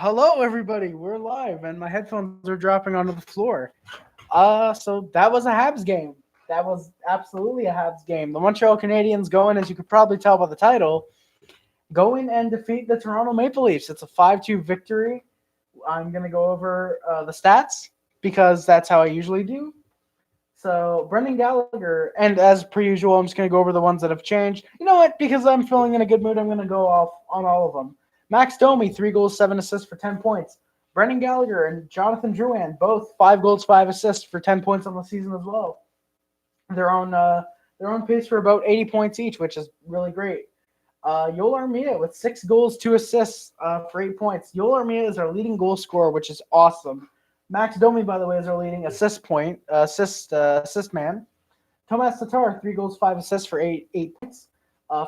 Hello, everybody. We're live, and my headphones are dropping onto the floor. So that was a Habs game. That was absolutely a Habs game. The Montreal Canadiens go in, as you could probably tell by the title, go in and defeat the Toronto Maple Leafs. It's a 5-2 victory. I'm going to go over the stats because that's how I usually do. So Brendan Gallagher, and as per usual, I'm just going to go over the ones that have changed. You know what? Because I'm feeling in a good mood, I'm going to go off on all of them. Max Domi, 3 goals, 7 assists for 10 points. Brendan Gallagher and Jonathan Drouin, both 5 goals, 5 assists for 10 points on the season as well. They're on pace for about 80 points each, which is really great. Joel Armia with 6 goals, 2 assists for 8 points. Joel Armia is our leading goal scorer, which is awesome. Max Domi, by the way, is our leading assist man. Thomas Tatar, 3 goals, 5 assists for 8 points.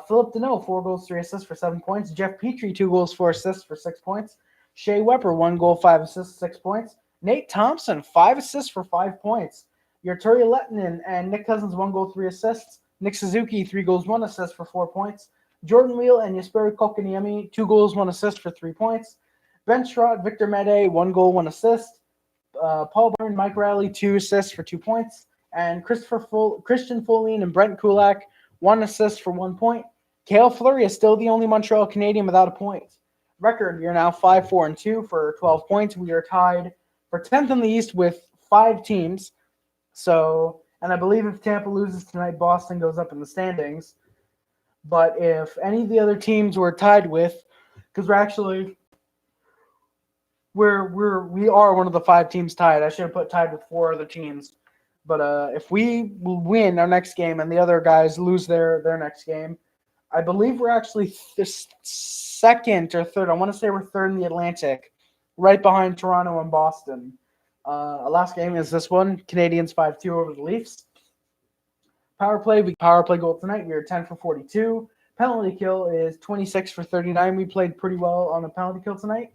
Philip Deneau, 4 goals, 3 assists for 7 points. Jeff Petrie, 2 goals, 4 assists for 6 points. Shea Weber, 1 goal, 5 assists, 6 points. Nate Thompson, 5 assists for 5 points. Yurturi Lettinen and Nick Cousins, 1 goal, 3 assists. Nick Suzuki, 3 goals, 1 assist for 4 points. Jordan Leal and Jesperi Kotkaniemi, 2 goals, 1 assist for 3 points. Ben Sherratt, Victor Mede, 1 goal, 1 assist. Paul Byrne, Mike Riley, 2 assists for 2 points. And Christian Folin and Brent Kulak, 1 assist for 1 point. Cale Fleury is still the only Montreal Canadian without a point. Record, you're now 5-4-2 for 12 points. We are tied for 10th in the East with 5 teams. So, and I believe if Tampa loses tonight, Boston goes up in the standings. But if any of the other teams we're tied with, because we are one of the 5 teams tied. I should have put tied with 4 other teams. But if we win our next game and the other guys lose their next game, I believe we're actually second or third. I want to say we're third in the Atlantic, right behind Toronto and Boston. Last game is this one. Canadiens 5-2 over the Leafs. Power play goal tonight. We are 10 for 42. Penalty kill is 26 for 39. We played pretty well on the penalty kill tonight.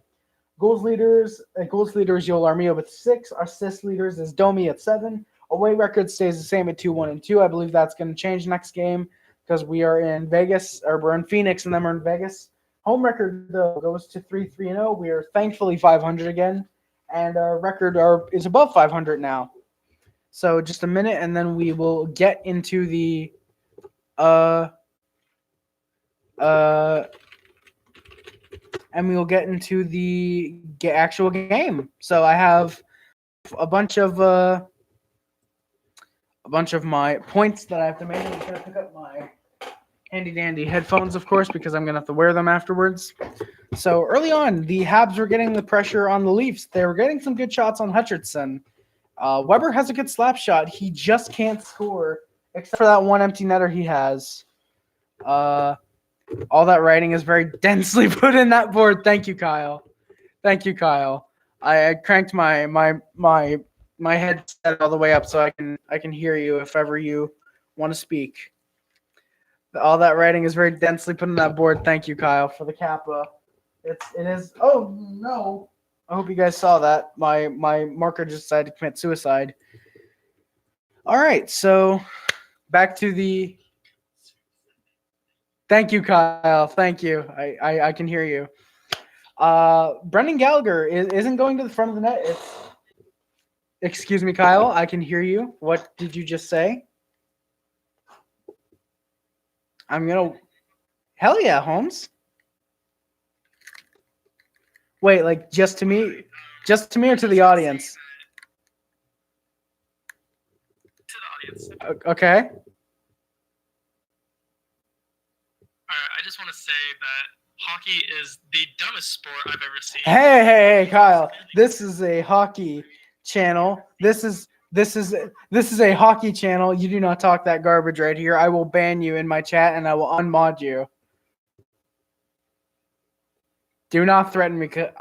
Goals leaders Joel Armia with 6. Assist leaders is Domi at 7. Away record stays the same at 2-1-2. I believe that's going to change next game because we are in Vegas, or we're in Phoenix, and then we're in Vegas. Home record, though, goes to 3-3-0. We are thankfully 500 again, and our record is above 500 now. So just a minute, and then we will get into the actual game. So I have a bunch of my points that I have to make. I'm going to pick up my handy-dandy headphones, of course, because I'm going to have to wear them afterwards. So early on, the Habs were getting the pressure on the Leafs. They were getting some good shots on Hutchinson. Weber has a good slap shot. He just can't score, except for that one empty netter he has. All that writing is very densely put in that board. Thank you, Kyle. I cranked my headset all the way up so I can hear you if ever you want to speak. All that writing is very densely put in that board. Thank you, Kyle, for the Kappa. It is. Oh no! I hope you guys saw that. My marker just decided to commit suicide. All right, so back to the. Thank you, Kyle. Thank you. I can hear you. Brendan Gallagher isn't going to the front of the net. Excuse me, Kyle. I can hear you. What did you just say? Hell yeah, Holmes. Wait, like just to me or to the audience? To the audience. Okay. I just want to say that hockey is the dumbest sport I've ever seen. Hey, Kyle. This is a hockey channel. This is a hockey channel. You do not talk that garbage right here. I will ban you in my chat and I will unmod you. Do not threaten me. I'm pretty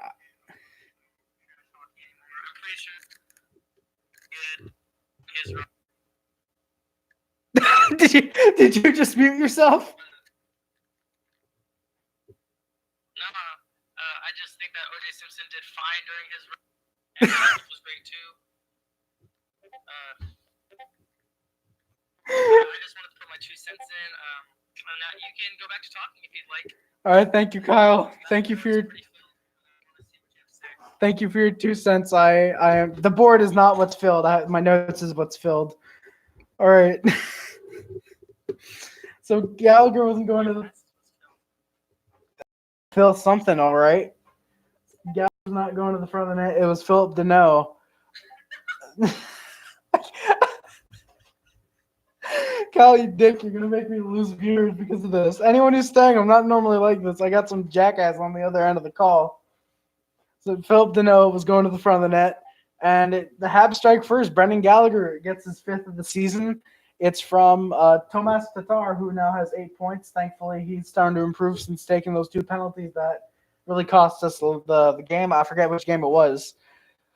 sure Did you just mute yourself? No, I just think that O.J. Simpson did fine during his run, and Adams was great too. I just wanted to put my 2 cents in. Now you can go back to talking if you'd like. All right, thank you, Kyle. Thank you for your Thank you for your 2 cents. The board is not what's filled. My notes is what's filled. All right. So Gallagher wasn't going to fill something. All right. Gallagher's not going to the front of the net. It was Philip Deneau. Cal, you dick, you're gonna make me lose viewers because of this. Anyone who's staying, I'm not normally like this. I got some jackass on the other end of the call. So Philip Deneau was going to the front of the net, and the Habs strike first. Brendan Gallagher gets his 5th of the season. It's from Tomas Tatar, who now has 8 points. Thankfully, he's starting to improve since taking those 2 penalties that really cost us the game. I forget which game it was.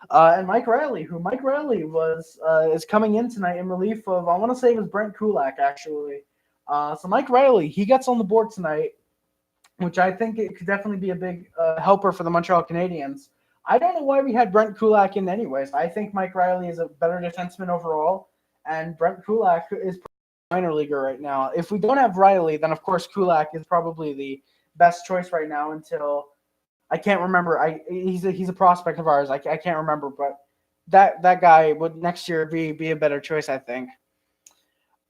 And Mike Riley was is coming in tonight in relief of, I want to say it was Brent Kulak, actually. So Mike Riley, he gets on the board tonight, which I think it could definitely be a big helper for the Montreal Canadiens. I don't know why we had Brent Kulak in anyways. I think Mike Riley is a better defenseman overall, and Brent Kulak is a minor leaguer right now. If we don't have Riley, then of course Kulak is probably the best choice right now until I can't remember. He's a prospect of ours. I can't remember, but that guy would next year be a better choice, I think.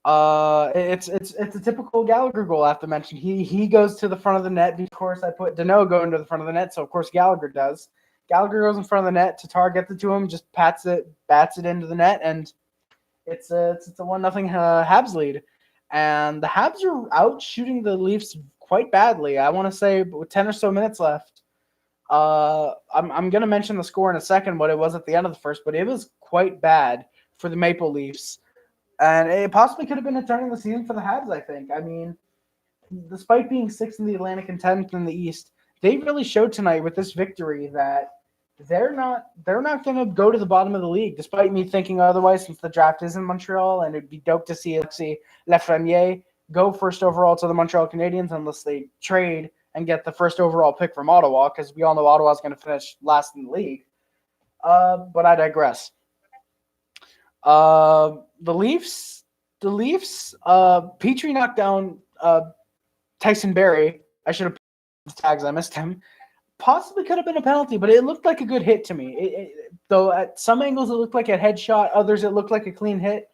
It's a typical Gallagher goal. I have to mention he goes to the front of the net. Of course, I put Deneau going to the front of the net, so of course Gallagher does. Gallagher goes in front of the net. Tatar gets it to him, just bats it into the net, and it's a 1-0 Habs lead. And the Habs are out shooting the Leafs quite badly. I want to say with 10 or so minutes left. I'm going to mention the score in a second, what it was at the end of the first, but it was quite bad for the Maple Leafs. And it possibly could have been a turn of the season for the Habs, I think. I mean, despite being 6th in the Atlantic and 10th in the East, they really showed tonight with this victory that they're not going to go to the bottom of the league, despite me thinking otherwise since the draft is in Montreal, and it'd be dope to see Alexis Lafreniere go first overall to the Montreal Canadiens unless they trade and get the first overall pick from Ottawa, because we all know Ottawa's going to finish last in the league. But I digress. The Leafs, Petrie knocked down Tyson Barrie. I should have put the tags. I missed him. Possibly could have been a penalty, but it looked like a good hit to me. Though at some angles it looked like a headshot, others it looked like a clean hit.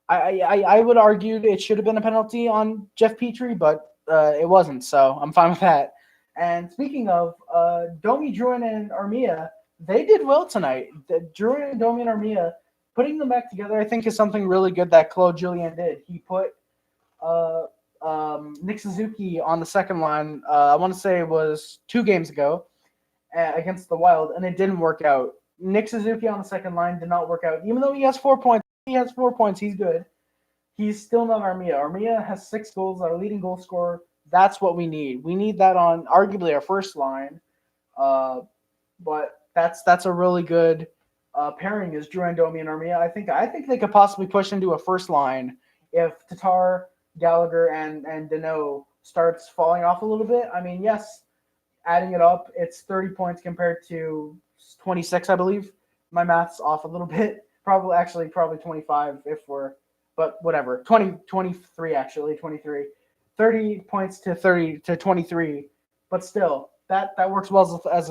I would argue it should have been a penalty on Jeff Petrie, but it wasn't, so I'm fine with that. And speaking of Domi, Drouin, and Armia, they did well tonight. Drouin, Domi, and Armia, putting them back together, I think, is something really good that Claude Julien did. He put Nick Suzuki on the second line, I want to say it was 2 games ago, against the Wild, and it didn't work out. Nick Suzuki on the second line did not work out. Even though he has 4 points, he's good. He's still not Armia. Armia has 6 goals, our leading goal scorer. That's what we need. We need that on arguably our first line. But that's a really good pairing is Drouin, Domi, and Armia. I think they could possibly push into a first line if Tatar, Gallagher, and Deneau starts falling off a little bit. I mean, yes, adding it up, it's 30 points compared to 26, I believe. My math's off a little bit. Probably 25 if we're, but whatever. 23 actually, 23. 30 points to 30 to 23, but still, that works well as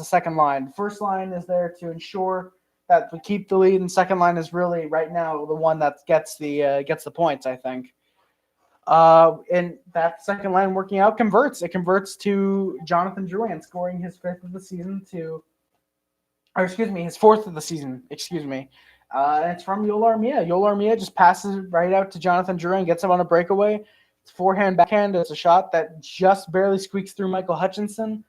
a second line. First line is there to ensure that we keep the lead, and second line is really right now the one that gets the points, I think. And that second line working out converts. It converts to Jonathan Drouin scoring his 5th of the season his 4th of the season. And it's from Joel Armia. Joel Armia just passes it right out to Jonathan Drouin, gets him on a breakaway. It's forehand, backhand. It's a shot that just barely squeaks through Michael Hutchinson.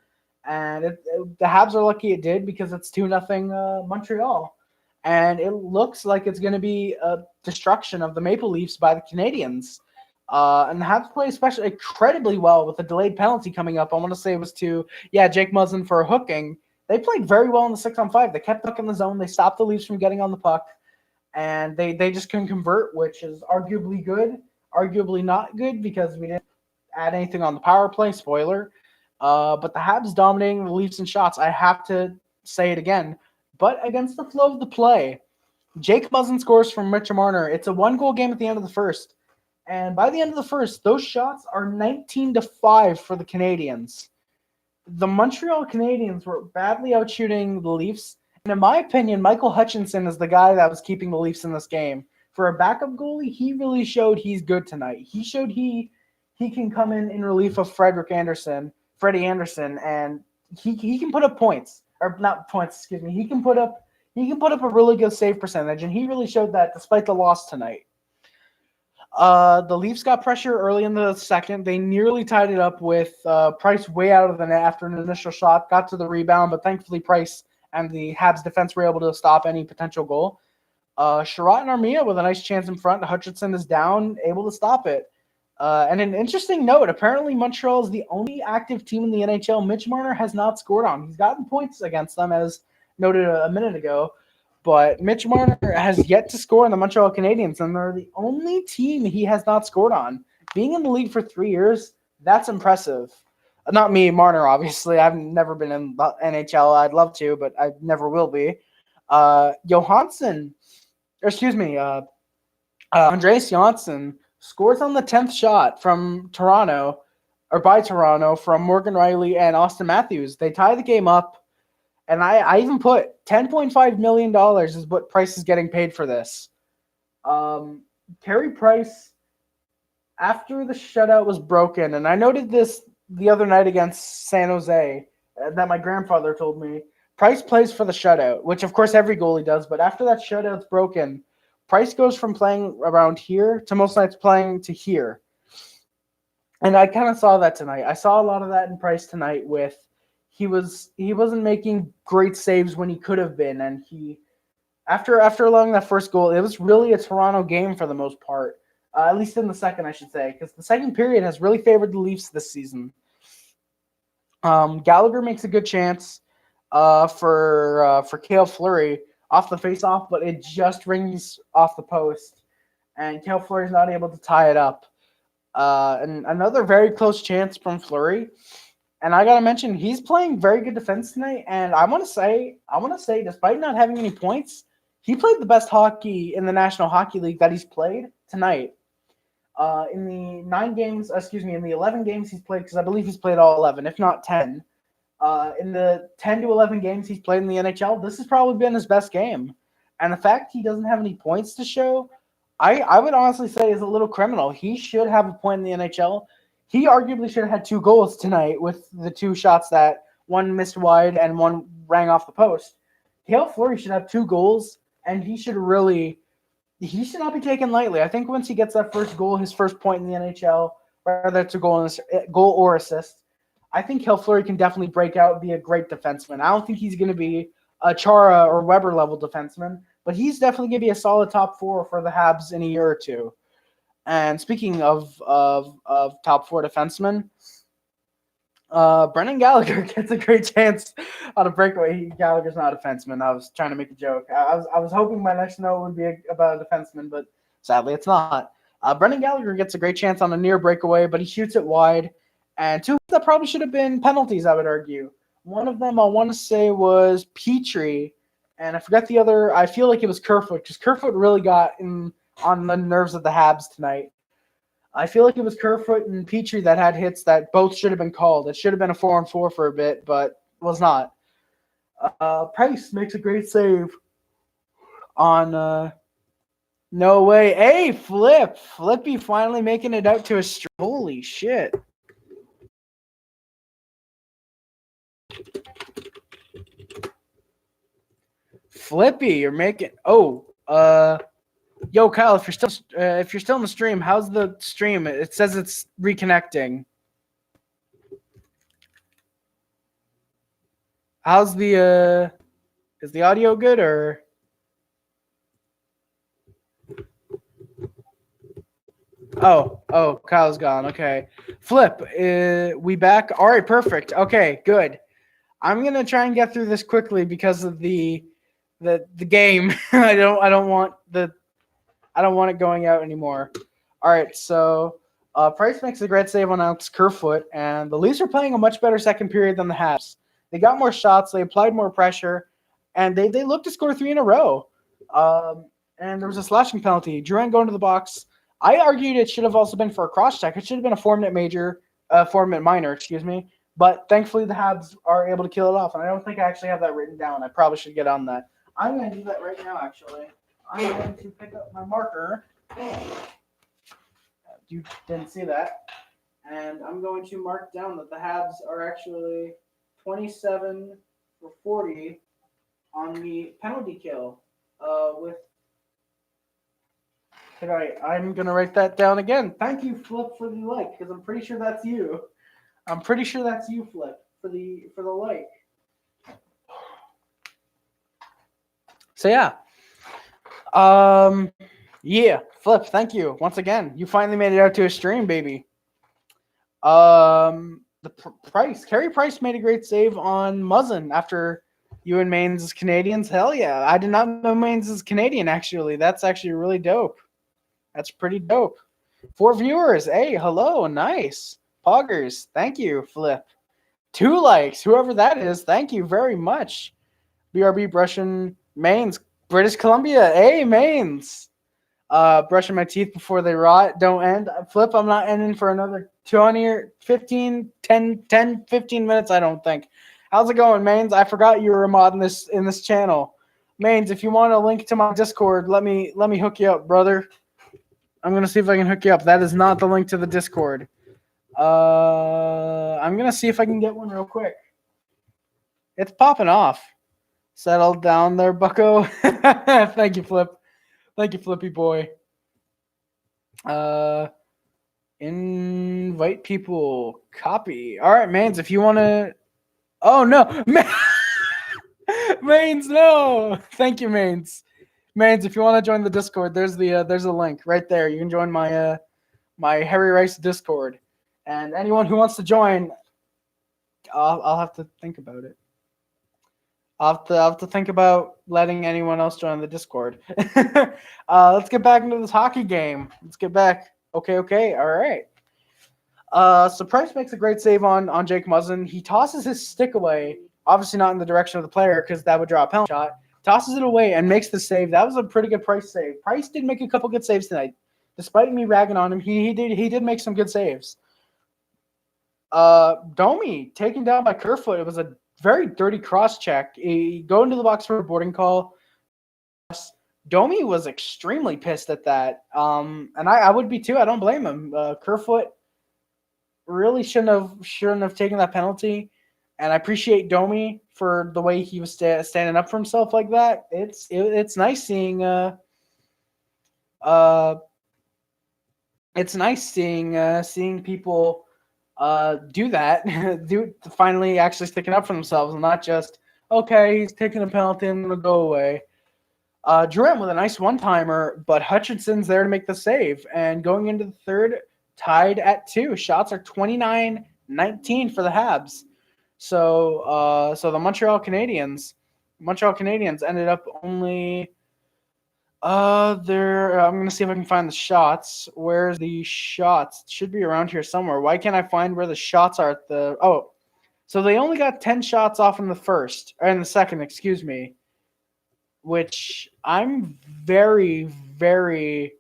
And the Habs are lucky it did because it's 2-0 Montreal. And it looks like it's going to be a destruction of the Maple Leafs by the Canadiens. And the Habs play especially incredibly well with a delayed penalty coming up. I want to say it was to, Jake Muzzin for hooking. They played very well in the 6-on-5. They kept hooking the zone. They stopped the Leafs from getting on the puck. And they just couldn't convert, which is arguably good, arguably not good because we didn't add anything on the power play, spoiler. But the Habs dominating the Leafs in shots. I have to say it again. But against the flow of the play, Jake Muzzin scores from Mitch Marner. It's a 1-goal game at the end of the first. And by the end of the first, those shots are 19-5 for the Canadiens. the Montreal Canadiens were badly outshooting the Leafs. And in my opinion, Michael Hutchinson is the guy that was keeping the Leafs in this game. For a backup goalie, he really showed he's good tonight. He showed he can come in relief of Freddie Anderson, and he can put up points. Or not points, excuse me. He can put up a really good save percentage, and he really showed that despite the loss tonight. The Leafs got pressure early in the second. They nearly tied it up with Price way out of the net after an initial shot, got to the rebound, but thankfully Price and the Habs defense were able to stop any potential goal. Sherratt and Armia with a nice chance in front. Hutchinson is down, able to stop it. And an interesting note, apparently Montreal is the only active team in the NHL Mitch Marner has not scored on. He's gotten points against them, as noted a minute ago. But Mitch Marner has yet to score on the Montreal Canadiens, and they're the only team he has not scored on. Being in the league for 3 years, that's impressive. Not me, Marner, obviously. I've never been in the NHL. I'd love to, but I never will be. Andreas Johansson scores on the 10th shot from Toronto, or by Toronto, from Morgan Riley and Austin Matthews. They tie the game up. And I even put $10.5 million is what Price is getting paid for this. Carey Price, after the shutout was broken, and I noted this the other night against San Jose, that my grandfather told me, Price plays for the shutout, which of course every goalie does, but after that shutout's broken, Price goes from playing around here to most nights playing to here. And I kind of saw that tonight. I saw a lot of that in Price tonight with he wasn't making great saves when he could have been, and after allowing that first goal, it was really a Toronto game for the most part, at least in the second, I should say, because the second period has really favored the Leafs this season. Gallagher makes a good chance for Cale Fleury off the faceoff, but it just rings off the post, and Cale Fleury is not able to tie it up. And another very close chance from Fleury. And I gotta mention, he's playing very good defense tonight. And I want to say, despite not having any points, he played the best hockey in the National Hockey League that he's played tonight. In the 11 games he's played, because I believe he's played all 11, if not 10. In the 10 to 11 games he's played in the NHL, this has probably been his best game. And the fact he doesn't have any points to show, I would honestly say is a little criminal. He should have a point in the NHL. He arguably should have had 2 goals tonight with the 2 shots that one missed wide and one rang off the post. Cale Fleury should have 2 goals, and he should not be taken lightly. I think once he gets that first goal, his first point in the NHL, whether it's a goal or assist, I think Cale Fleury can definitely break out and be a great defenseman. I don't think he's going to be a Chara or Weber level defenseman, but he's definitely going to be a solid top 4 for the Habs in a year or two. And speaking of top 4 defensemen, Brendan Gallagher gets a great chance on a breakaway. Gallagher's not a defenseman. I was trying to make a joke. I was hoping my next note would be about a defenseman, but sadly it's not. Brendan Gallagher gets a great chance on a near breakaway, but he shoots it wide. And 2 that probably should have been penalties, I would argue. One of them I want to say was Petrie, and I forgot the other. I feel like it was Kerfoot, because Kerfoot really got on the nerves of the Habs tonight. I feel like it was Kerfoot and Petrie that had hits that both should have been called. It should have been a 4-on-4 for a bit, but was not. Price makes a great save on no way. Hey, Flippy finally making it out to a holy shit. Flippy, you're making yo, Kyle, if you're still in the stream, how's the stream? It says it's reconnecting. How's the is the audio good or? Oh, Kyle's gone. Okay. Flip, we back? All right, perfect. Okay, good. I'm gonna try and get through this quickly because of the game. I don't want it going out anymore. All right, so Price makes a great save on Alex Kerfoot, and the Leafs are playing a much better second period than the Habs. They got more shots, they applied more pressure, and they looked to score 3 in a row. And there was a slashing penalty. Drouin going to the box. I argued it should have also been for a cross check. It should have been a 4-minute minor, But thankfully, the Habs are able to kill it off. And I don't think I actually have that written down. I probably should get on that. I'm going to do that right now, actually. I'm going to pick up my marker. You didn't see that. And I'm going to mark down that the Habs are actually 27 for 40 on the penalty kill. I'm going to write that down again. Thank you, Flip, for the like, because I'm pretty sure that's you. I'm pretty sure that's you, Flip, for the like. So yeah. Yeah, Flip, thank you once again. You finally made it out to a stream, baby. Carey Price made a great save on Muzzin after you and Maines is Canadians. Hell yeah. I did not know Maines is Canadian, actually. That's actually really dope. That's pretty dope. 4 viewers. Hey, hello. Nice. Poggers. Thank you, Flip. 2 likes. Whoever that is, thank you very much. BRB brushing Maines. British Columbia. Hey, Maines. Brushing my teeth before they rot. Don't end. Flip, I'm not ending for another 20 or 15 minutes, I don't think. How's it going, Maines? I forgot you were a mod in this channel. Maines, if you want a link to my Discord, let me hook you up, brother. I'm going to see if I can hook you up. That is not the link to the Discord. I'm going to see if I can get one real quick. It's popping off. Settle down there, bucko. Thank you, Flip. Thank you, Flippy boy. Invite people. Copy. All right, Mains, if you want to... Oh, no. Mains, no. Thank you, Mains. Mains, if you want to join the Discord, there's a link right there. You can join my Harry Rice Discord. And anyone who wants to join, I'll have to think about it. I'll have to think about letting anyone else join the Discord. Let's get back into this hockey game. Let's get back. Okay. All right. So Price makes a great save on Jake Muzzin. He tosses his stick away, obviously not in the direction of the player because that would draw a penalty shot. Tosses it away and makes the save. That was a pretty good Price save. Price did make a couple good saves tonight. Despite me ragging on him, he did make some good saves. Domi taken down by Kerfoot. It was a very dirty cross check. He go into the box for a boarding call. Domi was extremely pissed at that. And I would be too. I don't blame him. Kerfoot really shouldn't have taken that penalty. And I appreciate Domi for the way he was standing up for himself like that. It's nice seeing seeing people do that, finally actually sticking up for themselves and not just, okay, he's taking a penalty, I'm going to go away. Drouin with a nice one-timer, but Hutchinson's there to make the save. And going into the third, tied at 2. Shots are 29-19 for the Habs. So the Montreal Canadiens ended up only... I'm gonna see if I can find the shots. Where's the shots? It should be around here somewhere. Why can't I find where the shots are at the... Oh, so they only got 10 shots off in the second, excuse me. Which I'm very, very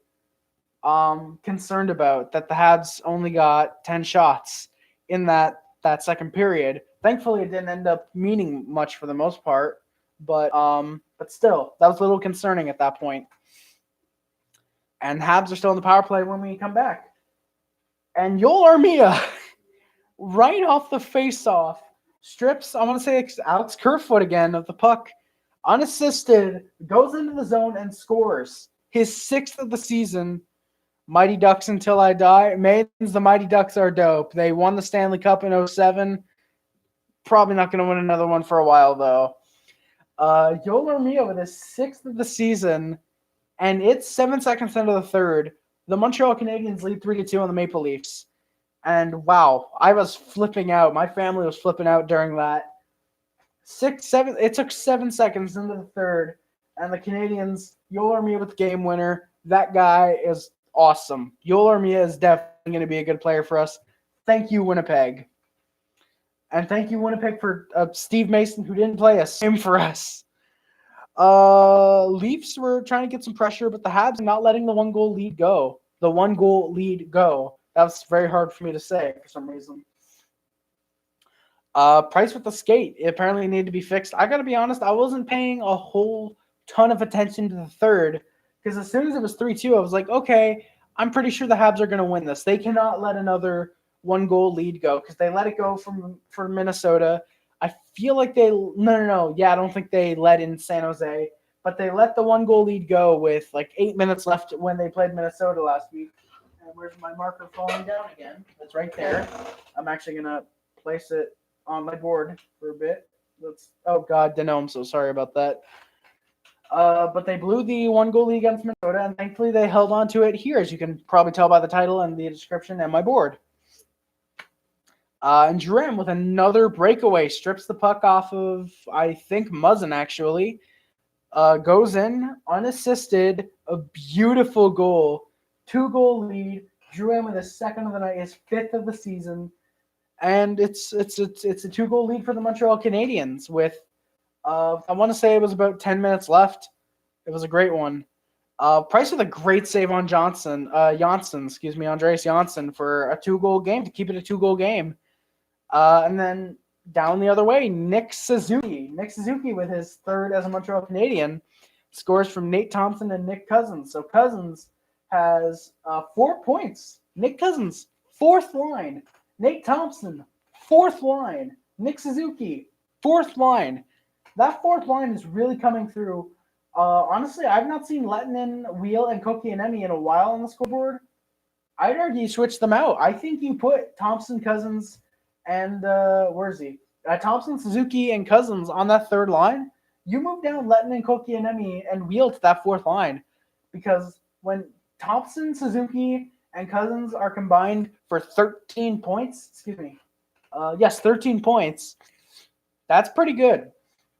concerned about, that the Habs only got 10 shots in that second period. Thankfully, it didn't end up meaning much for the most part. But still, that was a little concerning at that point. And Habs are still in the power play when we come back. And Joel Armia, right off the face-off, strips, I want to say Alex Kerfoot again of the puck, unassisted, goes into the zone and scores. His 6th of the season. Mighty Ducks until I die. Maidens, the Mighty Ducks are dope. They won the Stanley Cup in 2007. Probably not going to win another one for a while, though. Joel Armia with his 6th of the season, and it's 7 seconds into the third. The Montreal Canadiens lead 3-2 on the Maple Leafs. And wow, I was flipping out. My family was flipping out during that. It took 7 seconds into the third, and the Canadiens, Joel Armia with the game winner. That guy is awesome. Joel Armia is definitely going to be a good player for us. Thank you, Winnipeg. And thank you, Winnipeg, for Steve Mason, who didn't play a game for us. Leafs were trying to get some pressure, but the Habs not letting the one-goal lead go. That was very hard for me to say for some reason. Price with the skate, it apparently needed to be fixed. I gotta be honest, I wasn't paying a whole ton of attention to the third because as soon as it was 3-2, I was like, okay, I'm pretty sure the Habs are gonna win this. They cannot let another 1-goal lead go because they let it go for Minnesota. I feel like no. Yeah, I don't think they let in San Jose, but they let the 1-goal lead go with like 8 minutes left when they played Minnesota last week. And where's my marker falling down again? It's right there. I'm actually gonna place it on my board for a bit. Oh God, Dano, I'm so sorry about that. But they blew the 1-goal lead against Minnesota, and thankfully they held on to it here, as you can probably tell by the title and the description and my board. And Drouin with another breakaway strips the puck off of, I think, Muzzin actually. Goes in unassisted, a beautiful goal, 2-goal lead. Drouin with his second of the night, his fifth of the season. And it's a 2-goal lead for the Montreal Canadiens with I want to say it was about 10 minutes left. It was a great one. Price with a great save on Andreas Janssen for a 2-goal game to keep it a 2-goal game. And then down the other way, Nick Suzuki with his third as a Montreal Canadien scores from Nate Thompson and Nick Cousins. So Cousins has 4 points. Nick Cousins, fourth line. Nate Thompson, fourth line. Nick Suzuki, fourth line. That fourth line is really coming through. Honestly, I've not seen Lettinen, Wheel, and Kokianemi in a while on the scoreboard. I'd argue you switch them out. I think you put Thompson, Cousins, and where's he? Thompson, Suzuki, and Cousins on that third line. You move down Lettinen, Kokianemi, and Wheel to that fourth line. Because when Thompson, Suzuki, and Cousins are combined for 13 points. 13 points. That's pretty good.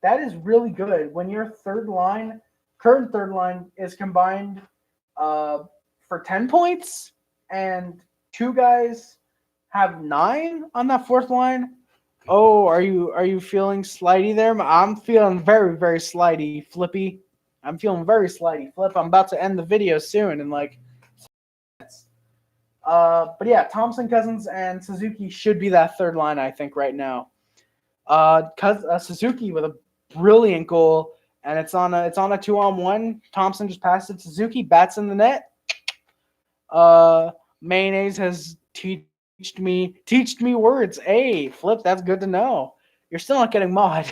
That is really good when your current third line is combined for 10 points and two guys have 9 on that fourth line. Oh, are you feeling slidey there? I'm feeling very, very slidey, Flippy. I'm feeling very slidey, Flip. I'm about to end the video soon in like but yeah, Thompson, Cousins, and Suzuki should be that third line, I think, right now. Suzuki with a brilliant goal, and it's on a 2-on-1. Thompson just passed it. Suzuki bats in the net. Mayonnaise has teached me words. Hey, Flip, that's good to know. You're still not getting mod.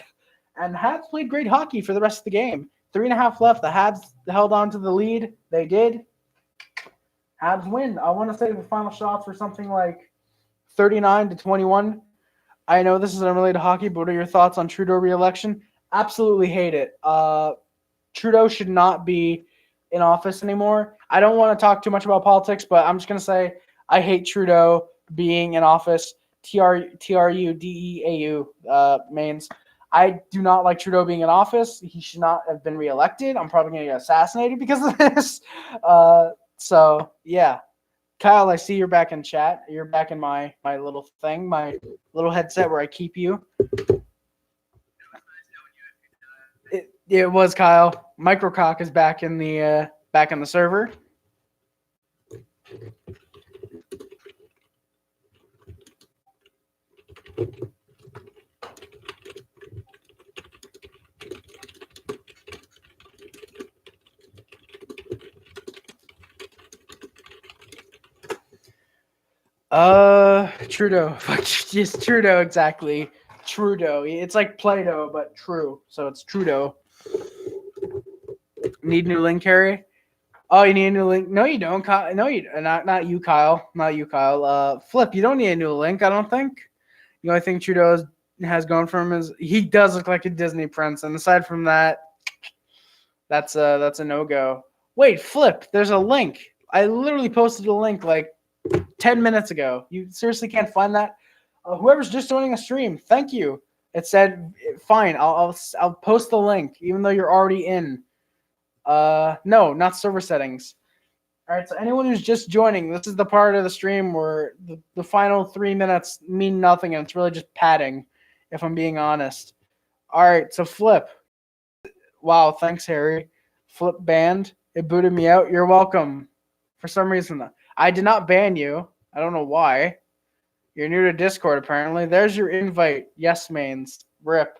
And the Habs played great hockey for the rest of the game. 3.5 left. The Habs held on to the lead. They did. Habs win. I want to say the final shots were something like 39-21. I know this is unrelated to hockey, but what are your thoughts on Trudeau re-election? Absolutely hate it. Trudeau should not be in office anymore. I don't want to talk too much about politics, but I'm just going to say I hate Trudeau being in office. TRUDEAU means I do not like Trudeau being in office. He should not have been reelected. I'm probably going to get assassinated because of this. So, yeah. Kyle, I see you're back in chat. You're back in my little thing, my little headset where I keep you. It was Kyle. Microcock is back in the server. Trudeau. Just Trudeau, exactly. Trudeau. It's like Play-Doh, but true. So it's Trudeau. Need new link, Harry? Oh, you need a new link? No, you don't. No, you not you, Kyle. Not you, Kyle. Flip, you don't need a new link, I don't think. The only thing Trudeau has going for him is he does look like a Disney prince, and aside from that, that's a no-go. Wait, Flip, there's a link. I literally posted a link like 10 minutes ago. You seriously can't find that? Whoever's just joining a stream, thank you. It said, fine, I'll post the link, even though you're already in. No, not server settings. All right, so anyone who's just joining, this is the part of the stream where the final 3 minutes mean nothing, and it's really just padding, if I'm being honest. All right, so Flip. Wow, thanks, Harry. Flip banned. It booted me out. You're welcome. For some reason, I did not ban you. I don't know why. You're new to Discord, apparently. There's your invite. Yes, mains. Rip.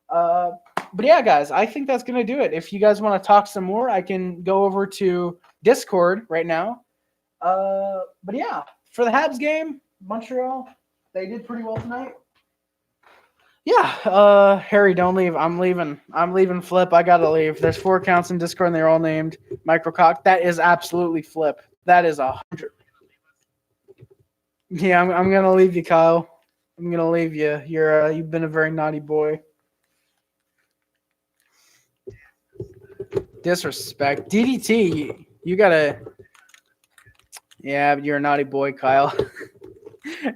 But yeah, guys, I think that's going to do it. If you guys want to talk some more, I can go over to Discord right now. But yeah, for the Habs game, Montreal, they did pretty well tonight. Yeah, Harry, don't leave. I'm leaving Flip. I gotta leave. There's 4 accounts in Discord and they're all named Microcock. That is absolutely Flip. That is 100. Yeah, I'm gonna leave you, Kyle. I'm gonna leave you. You've been a very naughty boy. Disrespect. DDT, you gotta. Yeah, you're a naughty boy, Kyle.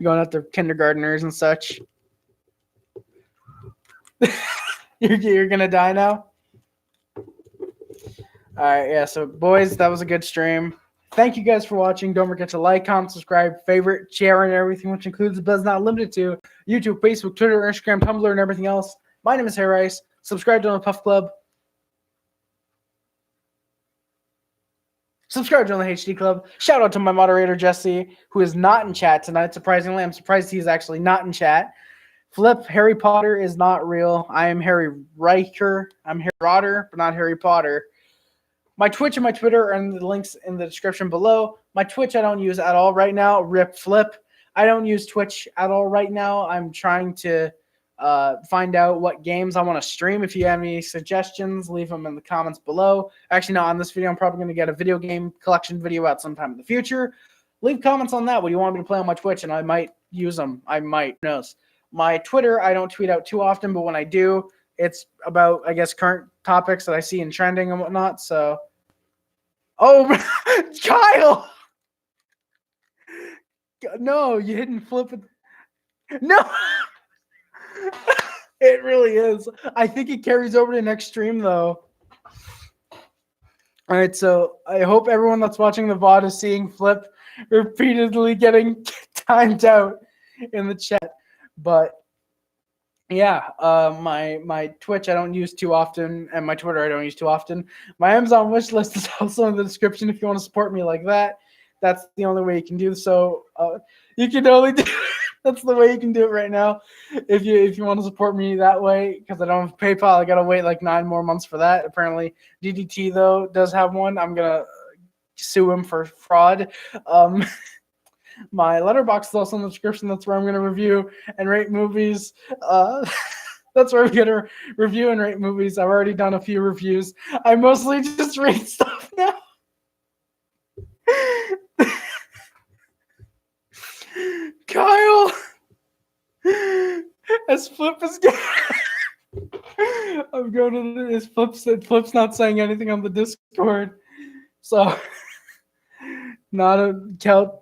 Going after kindergartners and such. You're gonna die now? Alright, yeah, so boys, that was a good stream. Thank you guys for watching. Don't forget to like, comment, subscribe, favorite, share, and everything, which includes but is not limited to YouTube, Facebook, Twitter, Instagram, Tumblr, and everything else. My name is Harry Rice. Subscribe to the Puff Club. Subscribe to the HD Club. Shout out to my moderator, Jesse, who is not in chat tonight. Surprisingly, I'm surprised he's actually not in chat. Flip, Harry Potter is not real. I am Harry Riker. I'm Harry Potter, but not Harry Potter. My Twitch and my Twitter are in the links in the description below. My Twitch I don't use at all right now. Rip Flip. I don't use Twitch at all right now. I'm trying to find out what games I want to stream. If you have any suggestions, leave them in the comments below. Actually, no, on this video, I'm probably going to get a video game collection video out sometime in the future. Leave comments on that. What do you want me to play on my Twitch? And I might use them. I might. Who knows? My Twitter, I don't tweet out too often, but when I do, it's about, I guess, current topics that I see in trending and whatnot. So, oh, Kyle! No, you didn't flip it. No! It really is. I think it carries over to next stream, though. All right, so I hope everyone that's watching the VOD is seeing Flip repeatedly getting timed out in the chat. But yeah, my Twitch I don't use too often, and my Twitter I don't use too often. My Amazon wish list is also in the description if you want to support me like that. That's the only way you can do so. You can only do that's the way you can do it right now. If you want to support me that way, because I don't have PayPal, I gotta wait like 9 more months for that. Apparently, DDT though does have one. I'm gonna sue him for fraud. My letterbox is also in the description. That's where I'm going to review and rate movies. That's where I'm going to review and rate movies. I've already done a few reviews. I mostly just rate stuff now. Kyle! As Flip is I'm going to this. Flip's not saying anything on the Discord. So, not a Kel.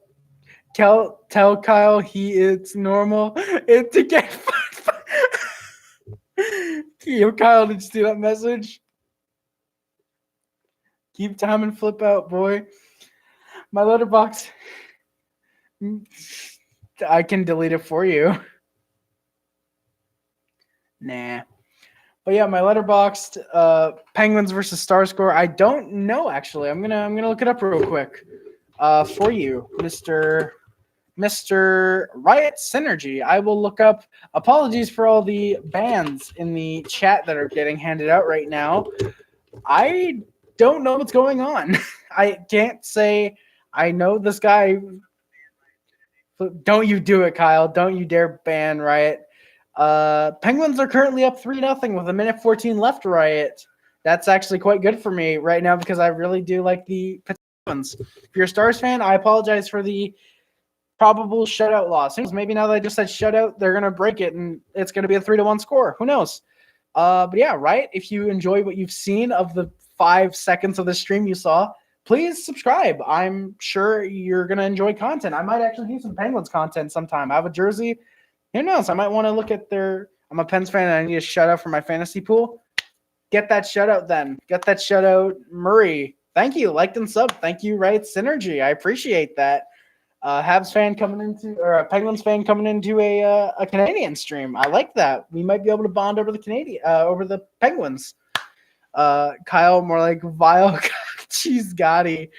Tell Kyle it's normal. It to get Yo, Kyle, did you see that message? Keep time and Flip out, boy. My letterbox. I can delete it for you. Nah. But yeah, my letterboxed Penguins versus Star score. I don't know actually. I'm gonna look it up real quick. For you, Mr. Riot Synergy. I will look up. Apologies for all the bans in the chat that are getting handed out right now. I don't know what's going on. I can't say I know this guy. Don't you do it, Kyle. Don't you dare ban Riot. Penguins are currently up 3-0 with 1:14 left, Riot. That's actually quite good for me right now because I really do like the Penguins. If you're a Stars fan, I apologize for the probable shutout loss. Maybe now that I just said shutout, they're going to break it and it's going to be a 3-1 score. Who knows? But yeah, right. If you enjoy what you've seen of the 5 seconds of the stream you saw, please subscribe. I'm sure you're going to enjoy content. I might actually do some Penguins content sometime. I have a jersey. Who knows? I might want to look at their – I'm a Pens fan and I need a shutout for my fantasy pool. Get that shutout then. Get that shutout, Murray. Thank you. Liked and sub. Thank you, Right Synergy. I appreciate that. Habs fan coming into – or a Penguins fan coming into a Canadian stream. I like that. We might be able to bond over the Penguins. Kyle, more like vile – Jeez, Gotti.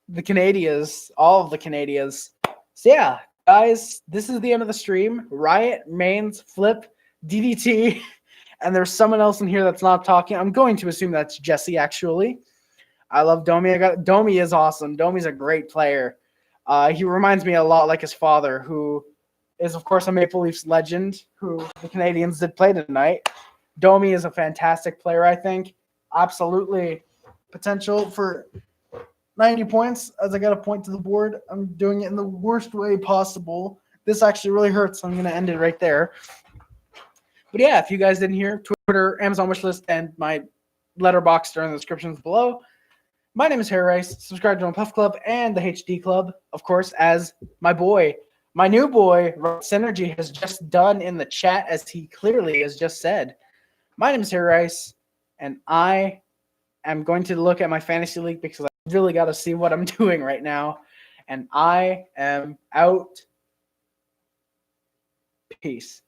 The Canadians, all of the Canadians. So yeah, Guys, this is the end of the stream. Riot, Mains, Flip, DDT, and there's someone else in here that's not talking. I'm going to assume that's Jesse, actually. I love Domi. Domi is awesome. Domi's a great player. He reminds me a lot like his father, who is, of course, a Maple Leafs legend, who the Canadiens did play tonight. Domi is a fantastic player, I think. Absolutely potential for 90 points as I got a point to the board. I'm doing it in the worst way possible. This actually really hurts, so I'm going to end it right there. But yeah, if you guys didn't hear, Twitter, Amazon wishlist, and my letterbox are in the descriptions below. My name is Harry Rice. Subscribe to my Puff Club and the HD Club, of course, as my new boy, Synergy, has just done in the chat, as he clearly has just said. My name is Harry Rice, and I am going to look at my fantasy league because I really got to see what I'm doing right now. And I am out. Peace.